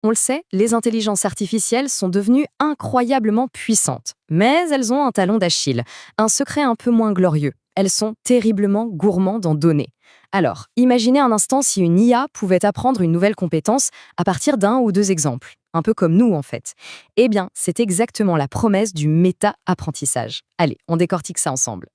On le sait, les intelligences artificielles sont devenues incroyablement puissantes. Mais elles ont un talon d'Achille, un secret un peu moins glorieux. Elles sont terriblement gourmandes en données. Alors, imaginez un instant si une IA pouvait apprendre une nouvelle compétence à partir d'un ou deux exemples. Un peu comme nous, en fait. Eh bien, c'est exactement la promesse du méta-apprentissage. Allez, on décortique ça ensemble.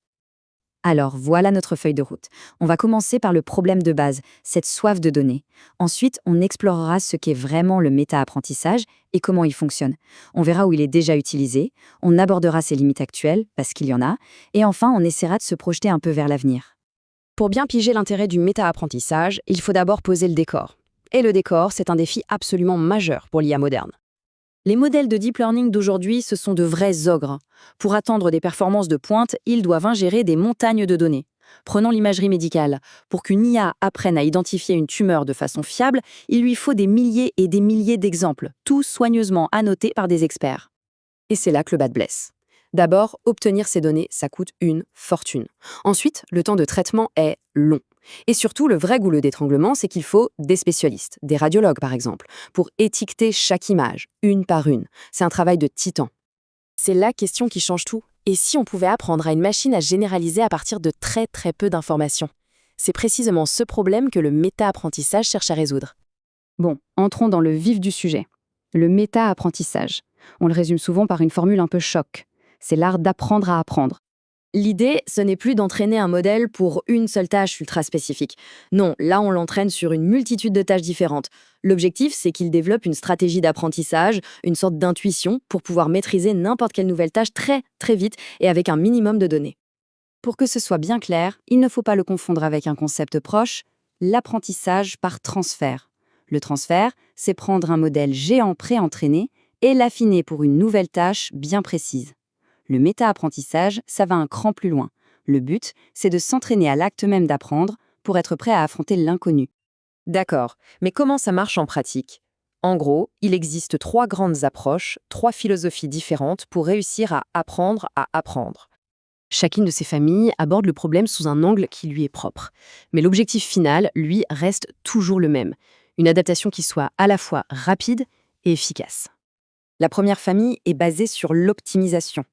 Alors, voilà notre feuille de route. On va commencer par le problème de base, cette soif de données. Ensuite, on explorera ce qu'est vraiment le méta-apprentissage et comment il fonctionne. On verra où il est déjà utilisé, on abordera ses limites actuelles, parce qu'il y en a, et enfin, on essaiera de se projeter un peu vers l'avenir. Pour bien piger l'intérêt du méta-apprentissage, il faut d'abord poser le décor. Et le décor, c'est un défi absolument majeur pour l'IA moderne. Les modèles de deep learning d'aujourd'hui, ce sont de vrais ogres. Pour atteindre des performances de pointe, ils doivent ingérer des montagnes de données. Prenons l'imagerie médicale. Pour qu'une IA apprenne à identifier une tumeur de façon fiable, il lui faut des milliers et des milliers d'exemples, tous soigneusement annotés par des experts. Et c'est là que le bas blesse. D'abord, obtenir ces données, ça coûte une fortune. Ensuite, le temps de traitement est long. Et surtout, le vrai goulot d'étranglement, c'est qu'il faut des spécialistes, des radiologues par exemple, pour étiqueter chaque image, une par une. C'est un travail de titan. C'est la question qui change tout. Et si on pouvait apprendre à une machine à généraliser à partir de très très peu d'informations? C'est précisément ce problème que le méta-apprentissage cherche à résoudre. Bon, entrons dans le vif du sujet. Le méta-apprentissage. On le résume souvent par une formule un peu choc. C'est l'art d'apprendre à apprendre. L'idée, ce n'est plus d'entraîner un modèle pour une seule tâche ultra spécifique. Non, là on l'entraîne sur une multitude de tâches différentes. L'objectif, c'est qu'il développe une stratégie d'apprentissage, une sorte d'intuition pour pouvoir maîtriser n'importe quelle nouvelle tâche très très vite et avec un minimum de données. Pour que ce soit bien clair, il ne faut pas le confondre avec un concept proche, l'apprentissage par transfert. Le transfert, c'est prendre un modèle géant pré-entraîné et l'affiner pour une nouvelle tâche bien précise. Le méta-apprentissage, ça va un cran plus loin. Le but, c'est de s'entraîner à l'acte même d'apprendre pour être prêt à affronter l'inconnu. D'accord, mais comment ça marche en pratique? En gros, il existe trois grandes approches, trois philosophies différentes pour réussir à apprendre à apprendre. Chacune de ces familles aborde le problème sous un angle qui lui est propre. Mais l'objectif final, lui, reste toujours le même. Une adaptation qui soit à la fois rapide et efficace. La première famille est basée sur l'optimisation.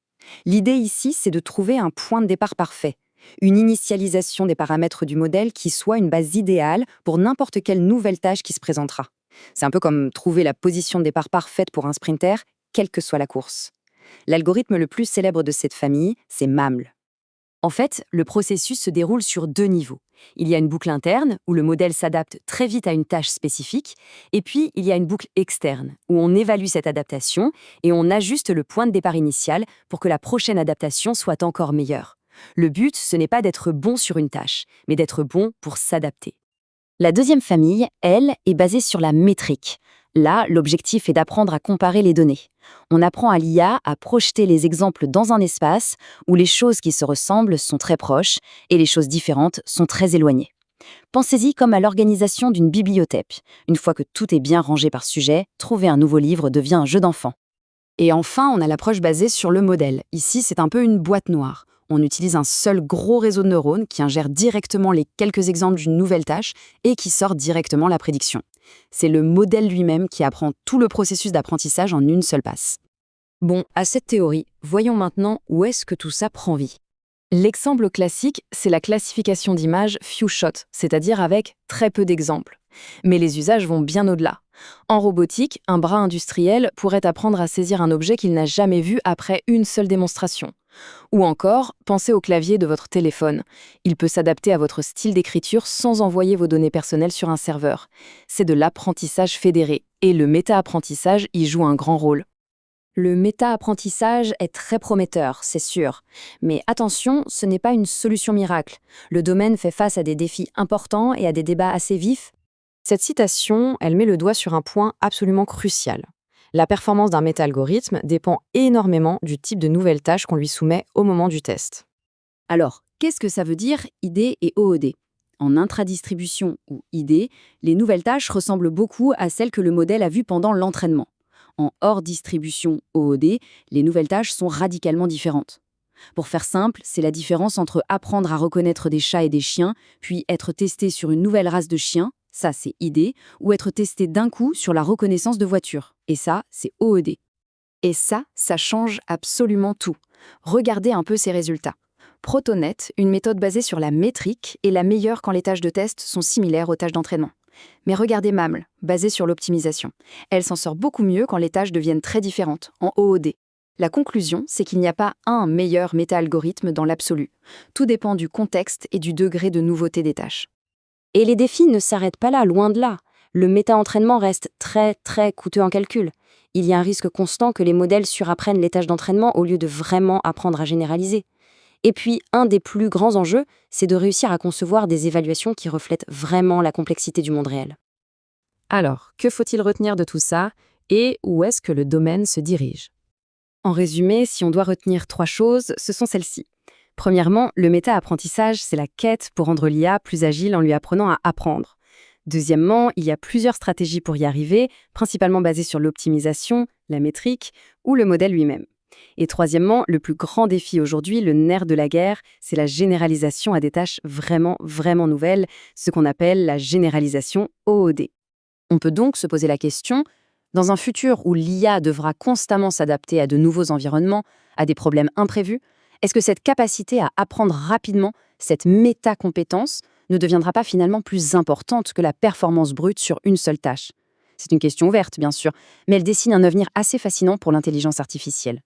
L'idée ici, c'est de trouver un point de départ parfait, une initialisation des paramètres du modèle qui soit une base idéale pour n'importe quelle nouvelle tâche qui se présentera. C'est un peu comme trouver la position de départ parfaite pour un sprinter, quelle que soit la course. L'algorithme le plus célèbre de cette famille, c'est MAML. En fait, le processus se déroule sur deux niveaux. Il y a une boucle interne, où le modèle s'adapte très vite à une tâche spécifique, et puis il y a une boucle externe, où on évalue cette adaptation et on ajuste le point de départ initial pour que la prochaine adaptation soit encore meilleure. Le but, ce n'est pas d'être bon sur une tâche, mais d'être bon pour s'adapter. La deuxième famille, elle, est basée sur la métrique. Là, l'objectif est d'apprendre à comparer les données. On apprend à l'IA à projeter les exemples dans un espace où les choses qui se ressemblent sont très proches et les choses différentes sont très éloignées. Pensez-y comme à l'organisation d'une bibliothèque. Une fois que tout est bien rangé par sujet, trouver un nouveau livre devient un jeu d'enfant. Et enfin, on a l'approche basée sur le modèle. Ici, c'est un peu une boîte noire. On utilise un seul gros réseau de neurones qui ingère directement les quelques exemples d'une nouvelle tâche et qui sort directement la prédiction. C'est le modèle lui-même qui apprend tout le processus d'apprentissage en une seule passe. Bon, à cette théorie, voyons maintenant où est-ce que tout ça prend vie. L'exemple classique, c'est la classification d'images few shot, c'est-à-dire avec très peu d'exemples. Mais les usages vont bien au-delà. En robotique, un bras industriel pourrait apprendre à saisir un objet qu'il n'a jamais vu après une seule démonstration. Ou encore, pensez au clavier de votre téléphone. Il peut s'adapter à votre style d'écriture sans envoyer vos données personnelles sur un serveur. C'est de l'apprentissage fédéré, et le méta-apprentissage y joue un grand rôle. Le méta-apprentissage est très prometteur, c'est sûr. Mais attention, ce n'est pas une solution miracle. Le domaine fait face à des défis importants et à des débats assez vifs. Cette citation, elle met le doigt sur un point absolument crucial. La performance d'un méta-algorithme dépend énormément du type de nouvelle tâche qu'on lui soumet au moment du test. Alors, qu'est-ce que ça veut dire ID et OOD? En intradistribution ou ID, les nouvelles tâches ressemblent beaucoup à celles que le modèle a vues pendant l'entraînement. En hors distribution OOD, les nouvelles tâches sont radicalement différentes. Pour faire simple, c'est la différence entre apprendre à reconnaître des chats et des chiens, puis être testé sur une nouvelle race de chiens, Ça, c'est ID, ou être testé d'un coup sur la reconnaissance de voiture. Et ça, c'est OED. Et ça change absolument tout. Regardez un peu ces résultats. Protonet, une méthode basée sur la métrique, est la meilleure quand les tâches de test sont similaires aux tâches d'entraînement. Mais regardez MAML, basée sur l'optimisation. Elle s'en sort beaucoup mieux quand les tâches deviennent très différentes, en OOD. La conclusion, c'est qu'il n'y a pas un meilleur méta-algorithme dans l'absolu. Tout dépend du contexte et du degré de nouveauté des tâches. Et les défis ne s'arrêtent pas là, loin de là. Le méta-entraînement reste très, très coûteux en calcul. Il y a un risque constant que les modèles surapprennent les tâches d'entraînement au lieu de vraiment apprendre à généraliser. Et puis, un des plus grands enjeux, c'est de réussir à concevoir des évaluations qui reflètent vraiment la complexité du monde réel. Alors, que faut-il retenir de tout ça et où est-ce que le domaine se dirige? En résumé, si on doit retenir 3 choses, ce sont celles-ci. Premièrement, le méta-apprentissage, c'est la quête pour rendre l'IA plus agile en lui apprenant à apprendre. Deuxièmement, il y a plusieurs stratégies pour y arriver, principalement basées sur l'optimisation, la métrique ou le modèle lui-même. Et troisièmement, le plus grand défi aujourd'hui, le nerf de la guerre, c'est la généralisation à des tâches vraiment, vraiment nouvelles, ce qu'on appelle la généralisation OOD. On peut donc se poser la question, dans un futur où l'IA devra constamment s'adapter à de nouveaux environnements, à des problèmes imprévus, est-ce que cette capacité à apprendre rapidement, cette méta-compétence, ne deviendra pas finalement plus importante que la performance brute sur une seule tâche? C'est une question ouverte, bien sûr, mais elle dessine un avenir assez fascinant pour l'intelligence artificielle.